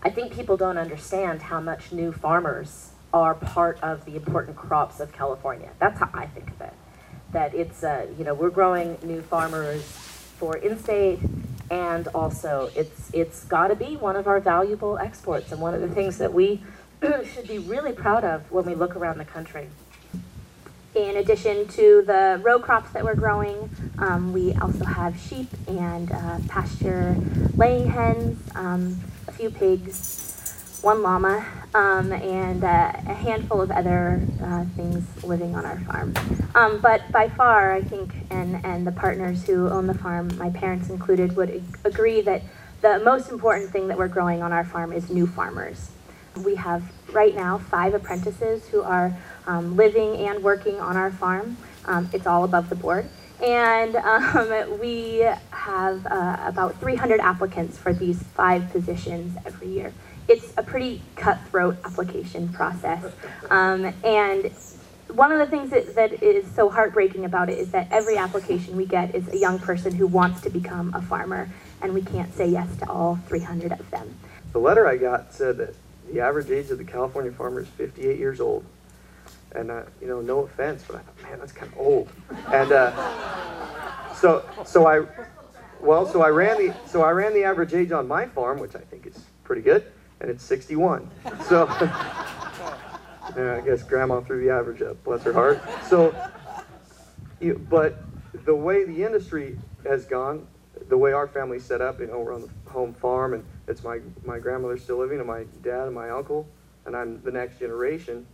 I think people don't understand how much new farmers are part of the important crops of California. That's how I think of it. That it's, we're growing new farmers for in-state, and also it's got to be one of our valuable exports and one of the things that we should be really proud of when we look around the country. In addition to the row crops that we're growing, we also have sheep and pasture laying hens, a few pigs, one llama, and a handful of other things living on our farm. But by far, I think, and the partners who own the farm, my parents included, would agree that the most important thing that we're growing on our farm is new farmers. We have right now 5 apprentices who are living and working on our farm. It's all above the board. And we have about 300 applicants for these 5 positions every year. It's a pretty cutthroat application process. And one of the things that is so heartbreaking about it is that every application we get is a young person who wants to become a farmer, and we can't say yes to all 300 of them. The letter I got said that the average age of the California farmer is 58 years old. And, no offense, but I thought, man, that's kind of old. And so I ran the average age on my farm, which I think is pretty good, and it's 61. So, I guess Grandma threw the average up, bless her heart. So, but the way the industry has gone, the way our family's set up, we're on the home farm, and it's my grandmother still living, and my dad and my uncle, and I'm the next generation.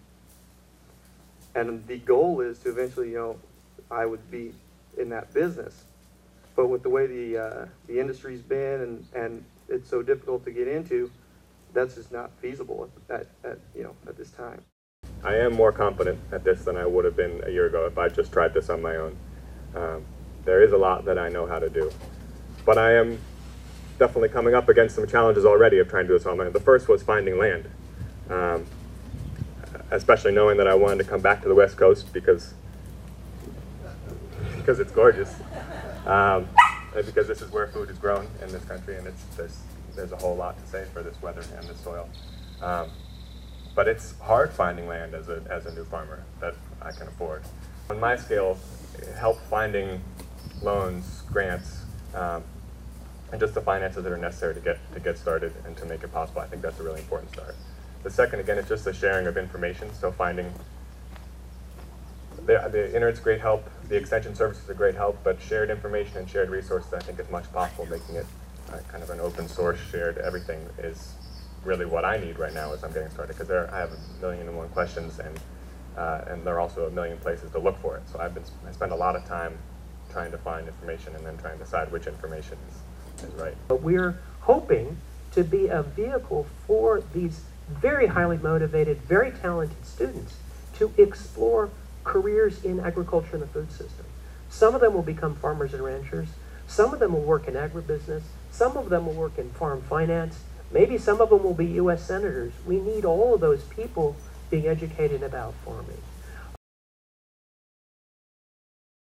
And the goal is to eventually, I would be in that business. But with the way the industry's been and it's so difficult to get into, that's just not feasible at this time. I am more confident at this than I would have been a year ago if I just tried this on my own. There is a lot that I know how to do. But I am definitely coming up against some challenges already of trying to do this on my own. The first was finding land. Especially knowing that I wanted to come back to the West Coast because it's gorgeous, and because this is where food is grown in this country, and there's a whole lot to say for this weather and this soil. But it's hard finding land as a new farmer that I can afford. On my scale, help finding loans, grants, and just the finances that are necessary to get started and to make it possible. I think that's a really important start. The second, again, is just the sharing of information. So finding the internet's great help, the extension services are great help, but shared information and shared resources, I think, is much possible. Making it kind of an open source, shared everything is really what I need right now as I'm getting started. Because I have 1,000,001 questions, and there are also 1,000,000 places to look for it. So I spend a lot of time trying to find information and then trying to decide which information is right. But we're hoping to be a vehicle for these very highly motivated, very talented students to explore careers in agriculture and the food system. Some of them will become farmers and ranchers. Some of them will work in agribusiness. Some of them will work in farm finance. Maybe some of them will be U.S. senators. We need all of those people being educated about farming.